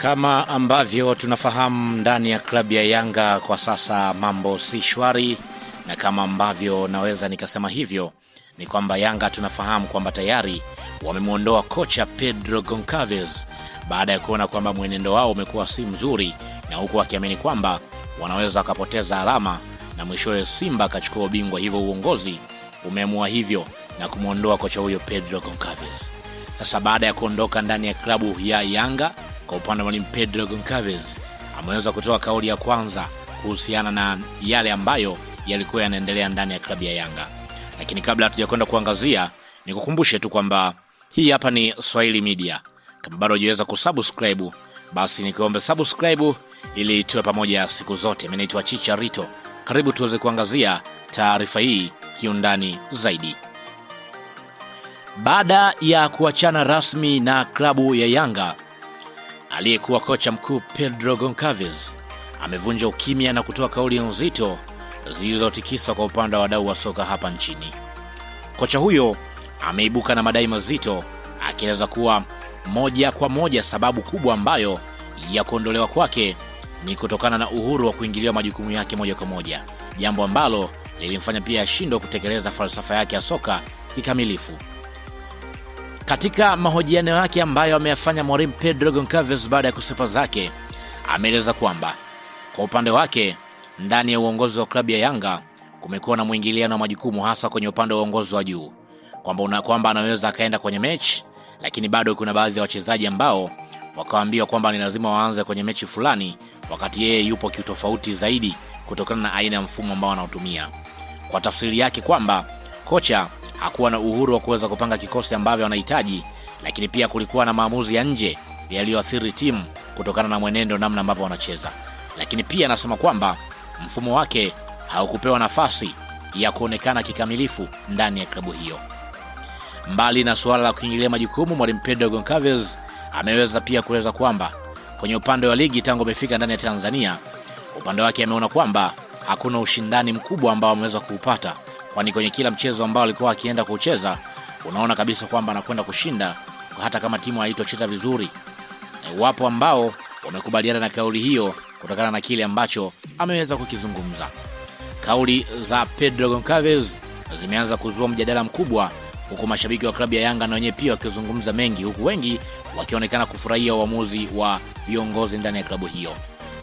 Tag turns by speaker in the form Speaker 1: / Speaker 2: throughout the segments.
Speaker 1: Kama ambavyo tunafahamu ndani ya klabu ya Yanga kwa sasa mambo si shwari, na kama ambavyo naweza nikasema hivyo ni kwamba Yanga tunafahamu kwamba tayari wamemuondoa kocha Pedro Goncalves baada ya kuona kwamba mwenendo wao umekuwa si mzuri, na huku wakiamini kwamba wanaweza kupoteza alama na mwishowe Simba akachukua ubingwa. Hivyo uongozi umeamua hivyo na kumuondoa kocha huyo Pedro Goncalves. Sasa baada ya kuondoka ndani ya klabu ya Yanga, kwa upande wa mwalimu Pedro Goncalves ameweza kutoa kauli ya kwanza kuhusiana na yale ambayo yalikuwa yanaendelea ndani ya klabu ya Yanga. Lakini kabla hatujakwenda kuangazia, nikukumbushe tu kwamba hii hapa ni Swahili Media. Kama bado hujaweza kusubscribe, basi nikiombe subscribe ili tuwe pamoja siku zote. Mimi naitwa Chicha Rito. Karibu tuweze kuangazia taarifa hii kiundani zaidi. Baada ya kuachana rasmi na klabu ya Yanga, aliyekuwa kocha mkuu Pedro Goncalves amevunja ukimya na kutoa kauli nzito zilizotikisa kwa upande wa wadau wa soka hapa nchini. Kocha huyo ameibuka na madai mazito, akieleza kuwa moja kwa moja sababu kubwa ambayo ya kuondolewa kwake ni kutokana na uhuru wa kuingilia majukumu yake moja kwa moja, jambo ambalo lilimfanya pia ashindwe kutekeleza falsafa yake ya soka kikamilifu. Katika mahojiano yake ambayo ameyafanya mwalimu Pedro Goncalves baada ya kusepa zake, ameeleza kwamba kwa upande wake ndani ya uongozi wa klabu ya Yanga kumekuwa na mwingiliano wa majukumu, hasa kwenye upande wa uongozi wa juu, kwamba anaweza akaenda kwenye mechi, lakini bado kuna baadhi ya wachezaji ambao wakaambiwa kwamba ni lazima waanze kwenye mechi fulani, wakati yeye yupo kitofauti zaidi kutokana na aina ya mfumo ambao anaotumia. Kwa tafsiri yake kwamba kocha hakuwa na uhuru wa kuweza kupanga kikosi ambavyo anahitaji, lakini pia kulikuwa na maamuzi ya nje yaliyoathiri timu kutokana na mwenendo namna ambavyo wanacheza. Lakini pia anasema kwamba mfumo wake haukupewa nafasi ya kuonekana kikamilifu ndani ya klabu hiyo. Mbali na suala la kuingilia majukumu, mwalimu Pedro Goncalves ameweza pia kueleza kwamba kwenye upande wa ligi tangu amefika ndani ya Tanzania, upande wake ameona kwamba hakuna ushindani mkubwa ambao ameweza kuupata, kwani kwenye kila mchezo ambao alikuwa akienda kucheza unaona kabisa kwamba anakwenda kushinda hata kama timu haitocheza vizuri. Wapo ambao wamekubaliana na kauli hiyo kutokana na kile ambacho ameweza kukizungumza. Kauli za Pedro Goncalves zimeanza kuzua mjadala mkubwa, huku mashabiki wa klabu ya Yanga na wenyewe pia wakizungumza mengi, huku wengi wakionekana kufurahia uamuzi wa viongozi ndani ya klabu hiyo.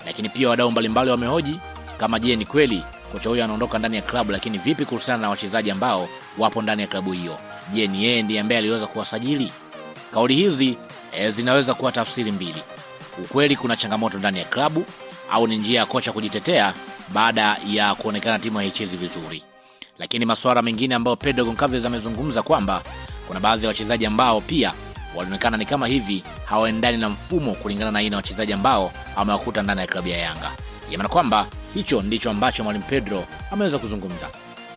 Speaker 1: Lakini pia wadau mbalimbali wamehoji kama je, ni kweli kocha huyo anaondoka ndani ya klabu, lakini vipi kuhusiana na wachezaji ambao wapo ndani ya klabu hiyo? Je, ni yeye ndiye ambaye aliweza kuwasajili? Kauli hizi zinaweza kuwa tafsiri mbili. Ukweli kuna changamoto ndani ya klabu, au ni njia ya kocha kujitetea baada ya kuonekana timu haichezi vizuri? Lakini masuala mengine ambayo Pedro Goncalves amezungumza kwamba kuna baadhi ya wachezaji ambao pia walionekana ni kama hivi hawaendani na mfumo kulingana na aina ya wachezaji ambao amewakuta ndani ya klabu ya Yanga. Maana kwamba hicho ndicho ambacho mwalimu Pedro ameweza kuzungumza.